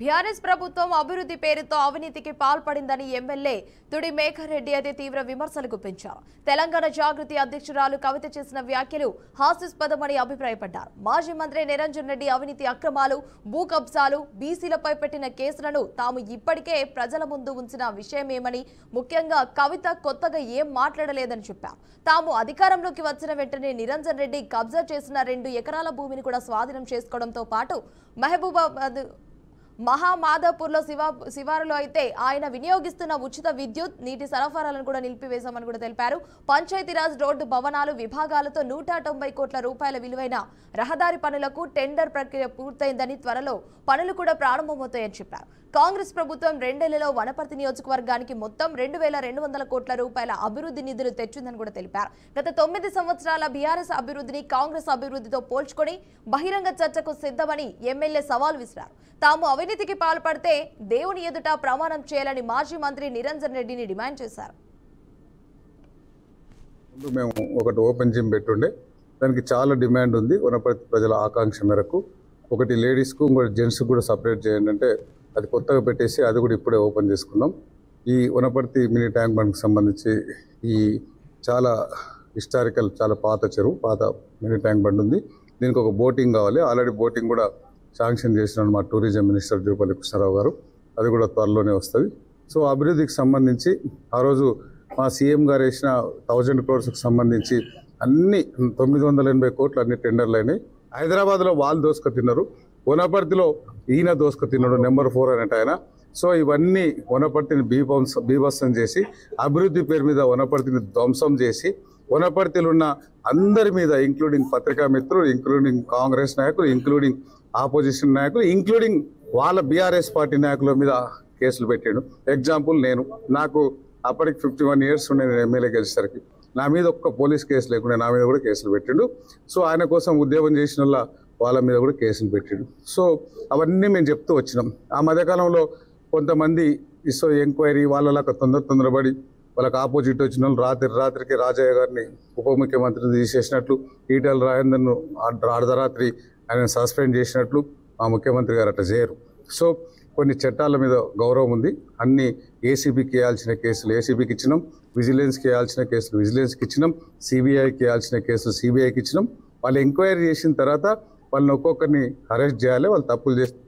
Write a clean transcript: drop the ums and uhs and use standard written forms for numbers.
BRS ప్రభుత్వం అభివృద్ధి పేరుతో అవినీతికి పాల్పడిందని ఎమ్మెల్యే తుడి మేఘర్ రెడ్డి అయితే తీవ్ర విమర్శలు గుప్పించారు. తెలంగాణ జాగృతి అధ్యక్షురాలు కవిత చేసిన వ్యాఖ్యలు హాస్యాస్పదమని అభిప్రాయపడ్డారు. మాజీ మంత్రి నిరంజన్ రెడ్డి అవినీతి అక్రమాలు, భూ కబ్జాలు, బీసీలపై పెట్టిన కేసులను తాము ఇప్పటికే ప్రజల ముందు ఉంచిన విషయమేమని, ముఖ్యంగా కవిత కొత్తగా ఏం మాట్లాడలేదని చెప్పారు. తాము అధికారంలోకి వచ్చిన వెంటనే నిరంజన్ రెడ్డి కబ్జా చేసిన 2 ఎకరాల భూమిని కూడా స్వాధీనం చేసుకోవడంతో పాటు మహబూబాబాద్ మహామాధవపూర్లో శివారులో అయితే ఆయన వినియోగిస్తున్న ఉచిత విద్యుత్, నీటి సరఫరాలను కూడా నిలిపివేశామని కూడా తెలిపారు. పంచాయతీరాజ్ రోడ్డు భవనాలు విభాగాలతో 190 కోట్ల రూపాయల విలువైన రహదారి పనులకు టెండర్ ప్రక్రియ పూర్తయిందని, త్వరలో పనులు కూడా ప్రారంభమవుతాయని చెప్పారు. కాంగ్రెస్ ప్రభుత్వం 2 ఏళ్లలో వనపర్తి నియోజకవర్గానికి మొత్తం 2200 కోట్ల రూపాయల అభివృద్ధి నిధులు తెచ్చిందని కూడా తెలిపారు. గత 9 సంవత్సరాల బీఆర్ఎస్ అభివృద్ధిని కాంగ్రెస్ అభివృద్ధితో పోల్చుకొని బహిరంగ చర్చకు సిద్ధమని ఎమ్మెల్యే సవాల్ విసిరారు. తాము అవినీతికి పాల్పడితే దేవుని ఎదుట ప్రమాణం చేయాలని మాజీ మంత్రి నిరంజన్ రెడ్డిని డిమాండ్ చేశారు. మేము ఒకటి ఓపెన్ జిమ్ పెట్టుండే, దానికి చాలా డిమాండ్ ఉంది. వనపర్తి ప్రజల ఆకాంక్ష మేరకు ఒకటి లేడీస్కు, ఇంకోటి జెంట్స్కి కూడా సపరేట్ చేయండి అంటే అది కొత్తగా పెట్టేసి అది కూడా ఇప్పుడే ఓపెన్ చేసుకున్నాం. ఈ వనపర్తి మినీ ట్యాంక్ బండ్కి సంబంధించి ఈ చాలా హిస్టారికల్, చాలా పాత చెరువు, పాత మినీ ట్యాంక్ బండ్ ఉంది. దీనికి ఒక బోటింగ్ కావాలి. ఆల్రెడీ బోటింగ్ కూడా శాంక్షన్ చేసినాడు మా టూరిజం మినిస్టర్ జూపల్లి కృష్ణారావు గారు. అది కూడా త్వరలోనే వస్తుంది. సో అభివృద్ధికి సంబంధించి ఆ రోజు మా సీఎం గారు వేసిన 1000 crores సంబంధించి అన్ని 980 కోట్లు అన్ని టెండర్లు అయినాయి. హైదరాబాద్లో వాళ్ళు దోసుక తిన్నారు, వనపర్తిలో ఈయన దోసుక తిన్నాడు, నెంబర్ 4 అనేట ఆయన. సో ఇవన్నీ వనపర్తిని బీభత్సం చేసి, అభివృద్ధి పేరు మీద వనపర్తిని ధ్వంసం చేసి, వనపర్తిలో ఉన్న అందరి మీద, ఇంక్లూడింగ్ పత్రికా మిత్రులు, ఇంక్లూడింగ్ కాంగ్రెస్ నాయకులు, ఇంక్లూడింగ్ ఆపోజిషన్ నాయకులు, ఇంక్లూడింగ్ వాళ్ళ బీఆర్ఎస్ పార్టీ నాయకుల మీద కేసులు పెట్టాడు. ఎగ్జాంపుల్, నాకు అప్పటికి 51 years ఉండే, నేను ఎమ్మెల్యే గెలిచేసరికి నా మీద ఒక్క పోలీస్ కేసు లేకుండా నా మీద కూడా కేసులు పెట్టిండు. సో ఆయన కోసం ఉద్యమం చేసిన వాళ్ళ మీద కూడా కేసులు పెట్టిండు. సో అవన్నీ మేము చెప్తూ వచ్చినాం. ఆ మధ్యకాలంలో కొంతమంది ఎంక్వైరీ వాళ్ళలాగా తొందరపడి వాళ్ళకి ఆపోజిట్ వచ్చిన వాళ్ళు రాత్రికి రాజయ్య గారిని ఉప ముఖ్యమంత్రిని తీసేసినట్లు, ఈటెల రాజేందర్ను అర్ధరాత్రి ఆయన సస్పెండ్ చేసినట్లు మా ముఖ్యమంత్రి గారు అట్లా చేయరు. సో కొన్ని చట్టాల మీద గౌరవం ఉంది. అన్ని ఏసీబీకి వేయాల్సిన కేసులు ఏసీబీకి ఇచ్చినాం, విజిలెన్స్కి వేయాల్సిన కేసులు విజిలెన్స్కి ఇచ్చినాం, సిబిఐకి వేయాల్సిన కేసులు సిబిఐకి ఇచ్చినాం. వాళ్ళు ఎంక్వైరీ చేసిన తర్వాత వాళ్ళని ఒక్కొక్కరిని అరెస్ట్ చేయాలి. వాళ్ళు తప్పులు చేస్తే